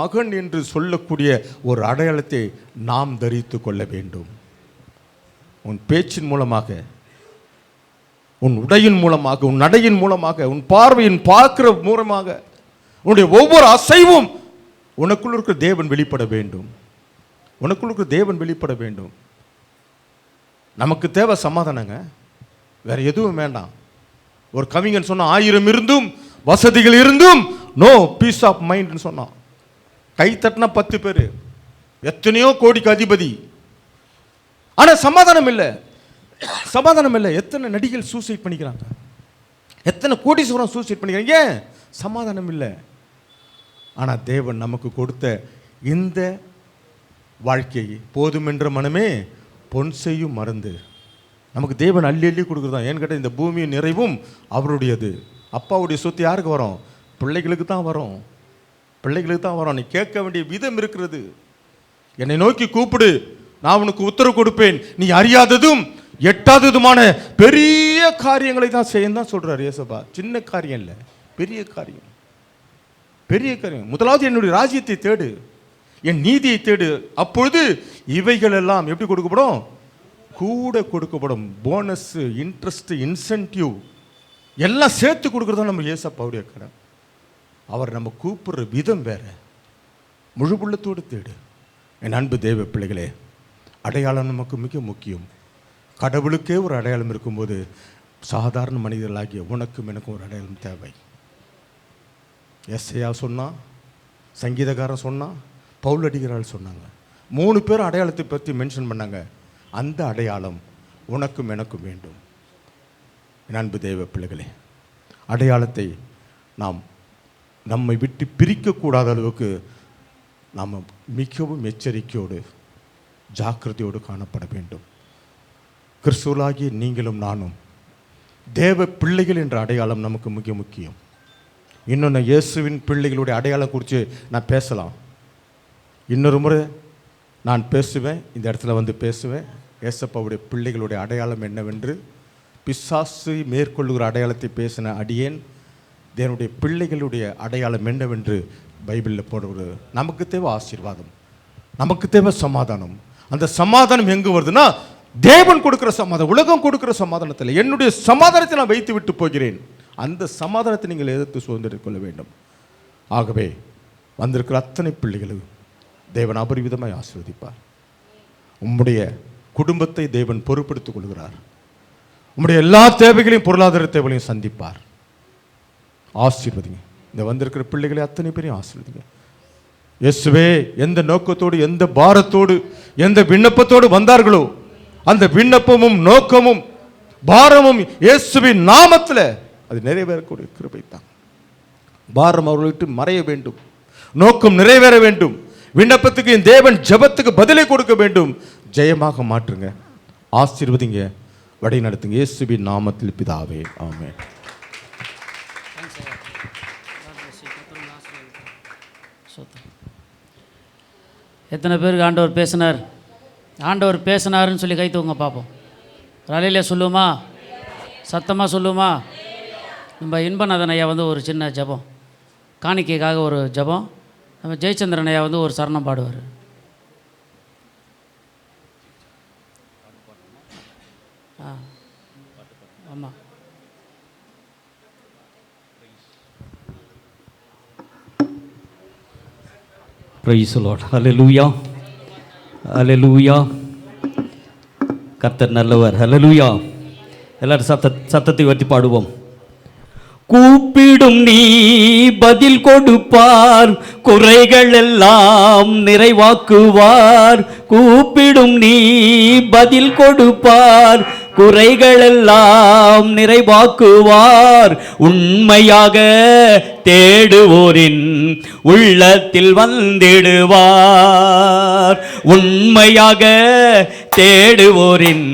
மகன் என்று சொல்லக்கூடிய ஒரு அடையாளத்தை நாம் தரித்து கொள்ள வேண்டும். உன் பேச்சின் மூலமாக, உன் உடையின் மூலமாக, உன் நடையின் மூலமாக, உன் பார்வையின் பார்க்கிற மூலமாக, உன்னுடைய ஒவ்வொரு அசைவும் உனக்குள் இருக்கிற தேவன் வெளிப்பட வேண்டும். உனக்குள் இருக்கிற தேவன் வெளிப்பட வேண்டும். நமக்கு தேவை சமாதானங்க, வேற எதுவும் வேண்டாம். ஒரு கவிஞன் சொன்ன 1000 இருந்தும் வசதிகள் இருந்தும் நோ பீஸ் ஆஃப் மைண்ட் சொன்னான். கை தட்டினா 10 பேர், எத்தனையோ கோடிக்கு அதிபதி, ஆனா சமாதானம் இல்லை. சமாதானம் இல்லை. எத்தனை நடிகர்கள் சூசைட் பண்ணிக்கிறாங்க, எத்தனை கோடீஸ்வரம் சூசைட் பண்ணிக்கிறாங்க, ஏன்? சமாதானம் இல்லை. ஆனா தேவன் நமக்கு கொடுத்த இந்த வாழ்க்கையை போதுமென்ற மனமே பொன் செய்யும் மருந்து நமக்கு தேவன் அள்ளி அள்ளி கொடுக்குறதான். ஏன்னு கேட்டால் இந்த பூமியின் நிறைவும் அவருடையது. அப்பாவுடைய சொத்து யாருக்கு வரும்? பிள்ளைகளுக்கு தான் வரும். பிள்ளைகளுக்கு தான் வரும். நீ கேட்க வேண்டிய விதம் இருக்கிறது. என்னை நோக்கி கூப்பிடு, நான் உனக்கு உத்தரவு கொடுப்பேன். நீ அறியாததும் எட்டாததுமான பெரிய காரியங்களை தான் செய்ய தான் சொல்றாரு இயேசுப்பா. சின்ன காரியம் இல்லை, பெரிய காரியம். பெரிய காரியம். முதலாவது என்னுடைய ராஜ்யத்தை தேடு, என் நீதியை தேடு, அப்பொழுது இவைகள் எல்லாம் எப்படி கொடுக்கப்படும்? கூட கொடுக்கப்படும். போனஸ், இன்ட்ரெஸ்ட், இன்சென்டிவ் எல்லாம் சேர்த்து கொடுக்கறது தான் நம்ம இயேசப்பாவுடைய கடன். அவர் நம்ம கூப்பிடுற விதம் வேற. முழு உள்ளத்தோடு தேடு. என் அன்பு தேவ பிள்ளைகளே, அடையாளம் நமக்கு மிக முக்கியம். கடவுளுக்கே ஒரு அடையாளம் இருக்கும்போது சாதாரண மனிதர்களாகிய உனக்கும் எனக்கும் ஒரு அடையாளம் தேவை. எஸ்ஐயா சொன்னா, சங்கீதக்காரன் சொன்னா, பவுல் அடிகளார் சொன்னாங்க. 3 பேர் அடையாளத்தை பற்றி மென்ஷன் பண்ணாங்க. அந்த அடையாளம் உனக்கும் எனக்கும் வேண்டும். என் அன்பு தேவ பிள்ளைகளே, அடையாளத்தை நாம் நம்மை விட்டு பிரிக்கக்கூடாத அளவுக்கு நாம் மிகவும் எச்சரிக்கையோடு ஜாக்கிரதையோடு காணப்பட வேண்டும். கிறிஸ்துவலாகிய நீங்களும் நானும் தேவ பிள்ளைகள் என்ற அடையாளம் நமக்கு மிக முக்கியம். இன்னொன்று, இயேசுவின் பிள்ளைகளுடைய அடையாளம் குறித்து நான் பேசலாம். இன்னொரு முறை நான் பேசுவேன், இந்த இடத்துல வந்து பேசுவேன். இயேசப்பாவுடைய பிள்ளைகளுடைய அடையாளம் என்னவென்று, பிசாசு மேற்கொள்ளுகிற அடையாளத்தை பேசின அடியேன் தேவனுடைய பிள்ளைகளுடைய அடையாளம் என்னவென்று பைபிளில் போடுவது. நமக்கு தேவை ஆசீர்வாதம், நமக்கு தேவை சமாதானம். அந்த சமாதானம் எங்கே வருதுன்னா, தேவன் கொடுக்குற சமாதானம், உலகம் கொடுக்குற சமாதானத்தில். என்னுடைய சமாதானத்தை நான் வைத்து விட்டு போகிறேன். அந்த சமாதானத்தை நீங்கள் எதிர்த்து சுதந்திரித்துக் கொள்ள வேண்டும். ஆகவே வந்திருக்கிற அத்தனை பிள்ளைகளும் தேவன் அபரிவிதமாய் ஆசீர்வதிப்பார். உம்முடைய குடும்பத்தை தேவன் பொறுப்படுத்திக் கொள்கிறார். உம்முடைய எல்லா தேவைகளையும், பொருளாதார தேவைகளையும் சந்திப்பார். ஆசீர்வதிங்க. இந்த வந்திருக்கிற பிள்ளைகளை அத்தனை பேரையும் ஆசீர்வதிங்க. இயேசுவே எந்த நோக்கத்தோடு, எந்த பாரத்தோடு, எந்த விண்ணப்பத்தோடு வந்தார்களோ அந்த விண்ணப்பமும் நோக்கமும் பாரமும் இயேசுவின் நாமத்தில் அது நிறைவேறக்கூடிய கிருபை தான். பாரம் அவர்களை விட்டு மறைய வேண்டும், நோக்கம் நிறைவேற வேண்டும். விண்ணப்பத்துக்கு தேவன் ஜெபத்துக்கு பதிலை கொடுக்க வேண்டும். ஜெயமாக மாற்றுங்க, ஆசீர்வதிங்க, வழி நடத்துங்க. இயேசுவின் நாமத்தில் பிதாவே, ஆமென். எத்தனை பேருக்கு ஆண்டவர் பேசினார்? ஆண்டவர் பேசினாருன்னு சொல்லி கை தூங்க பார்ப்போம். ரலையில சொல்லுமா, சத்தமாக சொல்லுமா? நம்ம இன்பநாதன் ஐயா வந்து ஒரு சின்ன ஜபம், காணிக்கைக்காக ஒரு ஜபம். நம்ம ஜெயச்சந்திரன் ஐயா வந்து ஒரு சரணம் பாடுவார். ஆமாம். Praise the Lord. Hallelujah. Hallelujah. கர்த்தர் நல்லவர். ஹல்லேலூயா. எல்லாரும் சத்தத்தை உயர்த்தி பாடுவோம். கூப்பிடும் நீ பதில் கொடுப்பார், குறைகள் எல்லாம் நிறைவாக்குவார். கூப்பிடும் நீ பதில் கொடுப்பார், குறைகள் எல்லாம் நிறைவாக்குவார். உண்மையாக தேடுவோரின் உள்ளத்தில் வந்திடுவார். உண்மையாக தேடுவோரின்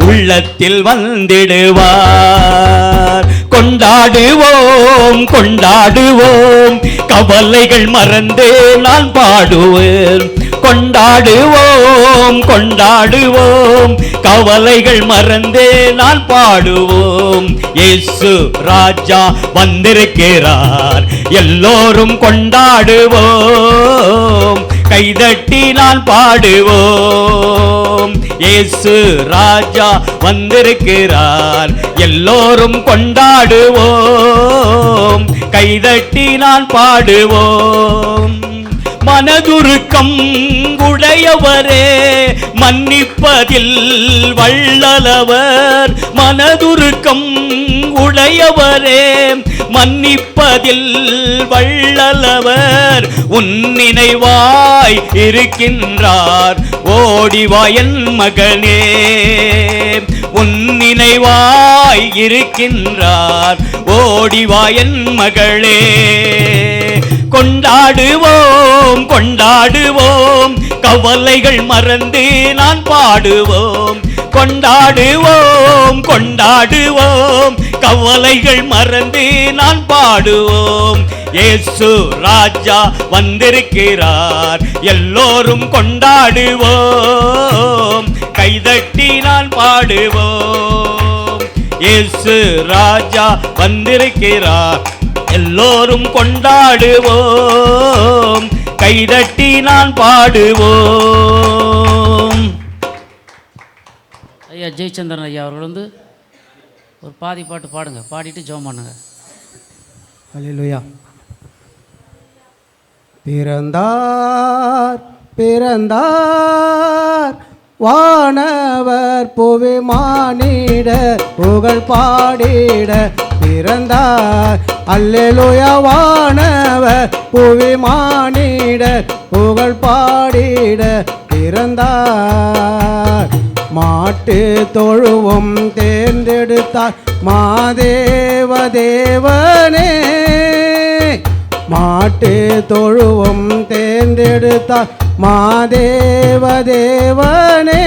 உள்ளத்தில் வந்திடுவார். கொண்டாடுவோம் கொண்டாடுவோம், கவலைகள் மறந்தே நான் பாடுவேன். கொண்டாடுவோம் கொண்டாடுவோம், கவலைகள் மறந்து நான் பாடுவோம். இயேசு ராஜா வந்திருக்கிறார், எல்லோரும் கொண்டாடுவோம், கைதட்டி நான் பாடுவோம். இயேசு ராஜா வந்திருக்கிறார், எல்லோரும் கொண்டாடுவோம், கைதட்டி நான் பாடுவோம். மனதுருக்கம் உடையவரே, மன்னிப்பதில் வல்லவர். மனதுருக்கம் உடையவரே, மன்னிப்பதில் வல்லவர். உன் நினைவாய் இருக்கின்றார், ஓடிவா என் மகனே. உன் நினைவாய் இருக்கின்றார், ஓடிவா என் மகளே. கொண்டாடுவோம் கொண்டாடுவோம், கவலைகள் மறந்து நான் பாடுவோம். கொண்டாடுவோம் கொண்டாடுவோம், கவலைகள் மறந்து நான் பாடுவோம். இயேசு ராஜா வந்திருக்கிறார், எல்லோரும் கொண்டாடுவோம், கைதட்டி நான் பாடுவோம். இயேசு ராஜா வந்திருக்கிறார், எல்லோரும் கொண்டாடுவோம், கைதட்டி நான் பாடுவோம். ஐயா ஜெயச்சந்திரன் ஐயா அவர்கள் வந்து ஒரு பாதி பாட்டு பாடுங்க, பாடிட்டு ஜெபம் பண்ணுங்க. அல்லேலூயா. பிறந்தார் பிறந்தார் வானவர் புவி மானிட புகழ் பாடிட பிறந்தார். அல்லேலூயா. வானவர் புவி மானிட புகழ் பாடிட பிறந்தார். மாட்டு தொழுவம் தேர்ந்தெடுத்தார் மாதேவ தேவனே. மாட்டு தொழுவம் தேர்ந்தெடுத்தார் மாதேவ தேவனே.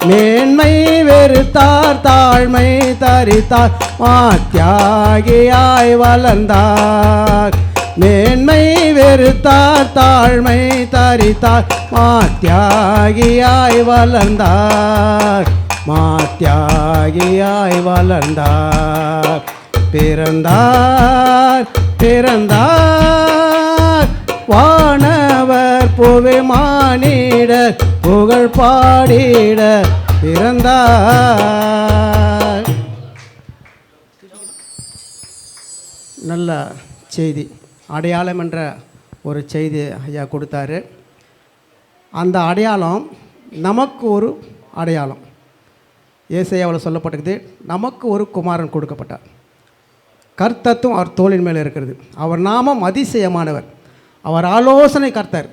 மேன்மை வெறுத்தார் தாழ்மை தரித்தார் மாத்தியாகியாய் வளர்ந்தார். மேன்மை வெறுத்தார் தாழ்மை தரித்தார் மாத்தியாகியாய் வளர்ந்தார். மாத்தியாகியாய் வளர்ந்தார். பிறந்தார் பிறந்தார் வானவர் புவி மானிடர் புகழ் பாடிட பிறந்தார். நல்ல செய்தி, அடையாளம் என்ற ஒரு செய்தி ஐயா கொடுத்தாரு. அந்த அடையாளம் நமக்கு ஒரு அடையாளம். ஏசாயாவில் சொல்லப்பட்டிருக்குது, நமக்கு ஒரு குமாரன் கொடுக்கப்பட்டார், கர்த்தத்துவம் அவர் தோளின் மேலே இருக்கிறது, அவர் நாமம் அதிசயமானவர், அவர் ஆலோசனை கர்த்தர்,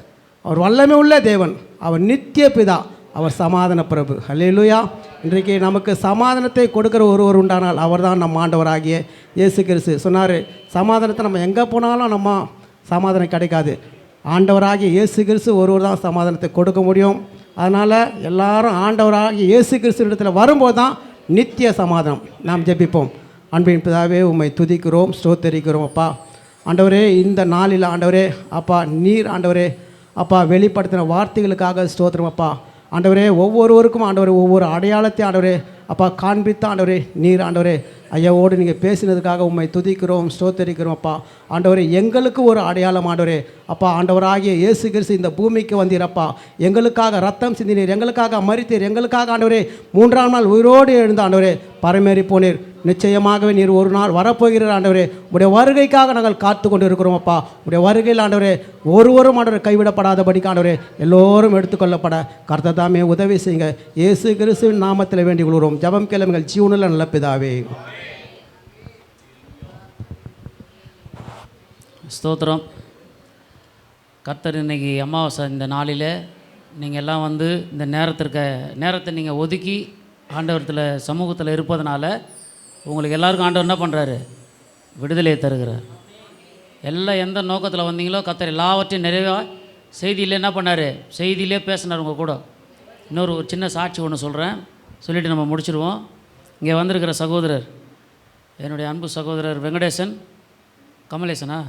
அவர் வல்லமை உள்ள தேவன், அவர் நித்திய பிதா, அவர் சமாதான பிரபு. அல்லேலூயா. இன்றைக்கு நமக்கு சமாதானத்தை கொடுக்குற ஒருவர் உண்டானால் அவர் தான் நம் ஆண்டவராகிய இயேசு கிறிஸ்து. சொன்னார், சமாதானத்தை நம்ம எங்கே போனாலும் நம்ம சமாதானம் கிடைக்காது, ஆண்டவராகிய இயேசு கிறிஸ்து ஒருவர் தான் சமாதானத்தை கொடுக்க முடியும். அதனால் எல்லாரும் ஆண்டவராகிய இயேசு கிறிஸ்து இடத்துல வரும்போது தான் நித்திய சமாதானம். நாம் ஜெபிப்போம். அன்பின் பிதாவே, உம்மை துதிக்கிறோம், ஸ்தோத்தரிக்கிறோம். அப்பா ஆண்டவரே, இந்த நாளில் ஆண்டவரே அப்பா நீர் ஆண்டவரே அப்பா வெளிப்படுத்தின வார்த்தைகளுக்காக ஸ்தோத்திரம். அப்பா ஆண்டவரே, ஒவ்வொருவருக்கும் ஆண்டவரே ஒவ்வொரு அடையாளத்தை ஆண்டவரே அப்பா காண்பித்த ஆண்டவரே நீர் ஆண்டவரே ஐயாவோடு நீங்கள் பேசினதுக்காக உம்மை துதிக்கிறோம், ஸ்தோத்தரிக்கிறோம். அப்பா ஆண்டவரே, எங்களுக்கு ஒரு அடையாளம் ஆண்டவரே அப்பா ஆண்டவராகிய இயேசு கிறிஸ்து இந்த பூமிக்கு வந்தீரப்பா, எங்களுக்காக ரத்தம் சிந்தினீர், எங்களுக்காக மரித்தீர், எங்களுக்காக ஆண்டவரே 3ஆம் நாள் உயிரோடு எழுந்த ஆண்டவரே பரமேறி போனீர். நிச்சயமாகவே நீர் ஒரு நாள் வரப்போகிறார் ஆண்டவரே. உடைய வருகைக்காக நாங்கள் காத்து கொண்டு இருக்கிறோம். அப்பா உடைய வருகையில் ஆண்டவரே ஒருவரும் ஆண்டவரை கைவிடப்படாதபடிக்கு ஆண்டவரே எல்லோரும் எடுத்துக்கொள்ளப்பட கர்த்தர் தாமே உதவி செய்யுங்க. இயேசு கிறிஸ்துவின் நாமத்தில் வேண்டிக் கொள்கிறோம். ஜெபம் கேளுங்கள் ஜீவனுள்ள நல்ல பிதாவே. ஸ்தோத்திரம். கர்த்தர் இன்னைக்கு அமாவாசை இந்த நாளில் நீங்கள் எல்லாம் வந்து இந்த நேரத்தை நீங்கள் ஒதுக்கி ஆண்டவரத்தில் சமூகத்தில் இருப்பதனால உங்களுக்கு எல்லாருக்கும் ஆண்டவர் என்ன பண்ணுறாரு? விடுதலையை தருகிறார். எல்லாம் எந்த நோக்கத்தில் வந்தீங்களோ கர்த்தர் எல்லாவற்றையும் நிறைவாக செய்தியிலே என்ன பண்ணார்? செய்தியிலே பேசினார் உங்கள் கூட. இன்னொரு ஒரு சின்ன சாட்சி ஒன்று சொல்கிறேன், சொல்லிவிட்டு நம்ம முடிச்சிடுவோம். இங்கே வந்திருக்கிற சகோதரர், என்னுடைய அன்பு சகோதரர் வெங்கடேசன், கமலேசனா,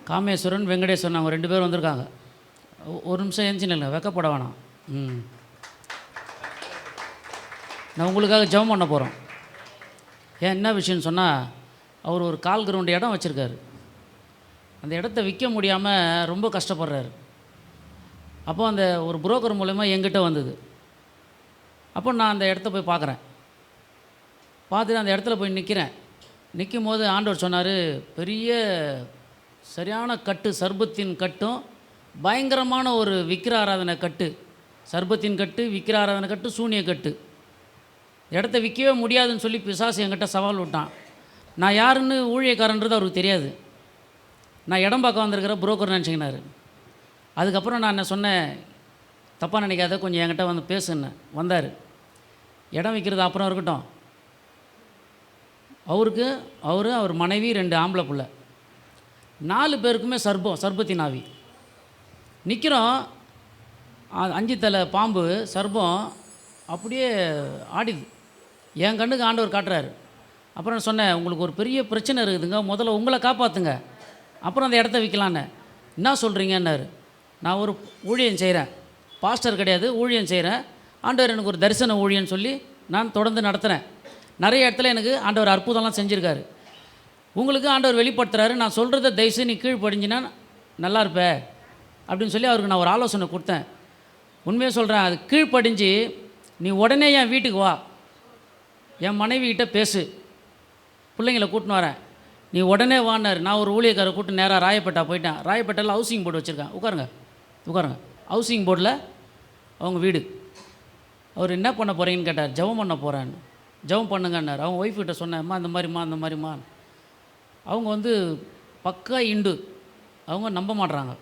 காமேஸ்வரன் வெங்கடேஸ்வரன் அவங்க 2 பேர் வந்திருக்காங்க. ஒரு நிமிஷம் எஞ்சி நில்லுங்க, வெக்கப்பட வேணாம். நான் உங்களுக்காக ஜெபம் பண்ண போகிறோம். ஏன் என்ன விஷயம்னு சொன்னால், அவர் ஒரு 1/4 கிரவுண்ட் இடம் வச்சுருக்காரு. அந்த இடத்த விற்க முடியாமல் ரொம்ப கஷ்டப்படுறாரு. அப்போ அந்த ஒரு புரோக்கர் மூலமா என்கிட்ட வந்தது. அப்போ நான் அந்த இடத்த போய் பார்க்குறேன். பார்த்துட்டு அந்த இடத்துல போய் நிற்கிறேன். நிற்கும் போது ஆண்டவர் சொன்னார், பெரிய சரியான கட்டு, சர்பத்தின் கட்டும் பயங்கரமான ஒரு விக்கிர ஆராதனை கட்டு, சர்பத்தின் கட்டு, விக்கிர ஆராதனை கட்டு, சூனிய கட்டு. இடத்த விற்கவே முடியாதுன்னு சொல்லி பிசாசு என்கிட்ட சவால் விட்டான். நான் யாருன்னு ஊழியக்காரன்றது அவருக்கு தெரியாது. நான் இடம் பார்க்க வந்திருக்கிற புரோக்கர் நினச்சிக்கினாரு. அதுக்கப்புறம் நான் என்ன சொன்னேன், தப்பாக நினைக்காத, கொஞ்சம் என்கிட்ட வந்து பேசுன்னேன். வந்தார். இடம் விற்கிறது அப்புறம் இருக்கட்டும், அவர் மனைவி 2 ஆம்பளை பிள்ளை, 4 பேருக்குமே சர்பத்தின் ஆவி. நிற்கிறோம், 5 தலை பாம்பு சர்பம் அப்படியே ஆடிது. என் கண்ணுக்கு ஆண்டவர் காட்டுறாரு. அப்புறம் சொன்னேன், உங்களுக்கு ஒரு பெரிய பிரச்சனை இருக்குதுங்க, முதல்ல உங்களை காப்பாற்றுங்க, அப்புறம் அந்த இடத்த விற்கலான்னு. என்ன சொல்கிறீங்கன்னாரு. நான் ஒரு ஊழியம் செய்கிறேன், பாஸ்டர் கிடையாது, ஊழியம் செய்கிறேன். ஆண்டவர் எனக்கு ஒரு தரிசன ஊழியன்னு சொல்லி நான் தொடர்ந்து நடத்துகிறேன். நிறைய இடத்துல எனக்கு ஆண்டவர் அற்புதம்லாம் செஞ்சுருக்காரு. உங்களுக்கு ஆண்டவர் வெளிப்படுத்துறாரு. நான் சொல்கிறத தயவுசெய்து நீ கீழ்ப்படிஞ்சினா நல்லா இருப்ப அப்படின்னு சொல்லி அவருக்கு நான் ஒரு ஆலோசனை கொடுத்தேன். உண்மையாக சொல்கிறேன், அது கீழ்ப்படிஞ்சு நீ உடனே என் வீட்டுக்கு வா, என் மனைவிகிட்ட பேசு, பிள்ளைங்களை கூட்டின்னு வரேன், நீ உடனே வான்னார். நான் ஒரு ஊழியக்காரை கூப்பிட்டு நேராக ராயப்பேட்டா போயிட்டேன். ராயப்பேட்டையில் ஹவுசிங் போர்டு வச்சுருக்கேன். உட்காருங்க. ஹவுசிங் போர்டில் அவங்க வீடு. அவர் என்ன பண்ண போகிறீங்கன்னு கேட்டார். ஜெபம் பண்ண போகிறேன்னு. ஜெபம் பண்ணுங்கன்னார். அவங்க ஒய்ஃப்கிட்ட சொன்னேம்மா அந்த மாதிரிம்மா. அவங்க வந்து பக்கா இண்டு, அவங்க நம்ப மாட்றாங்க.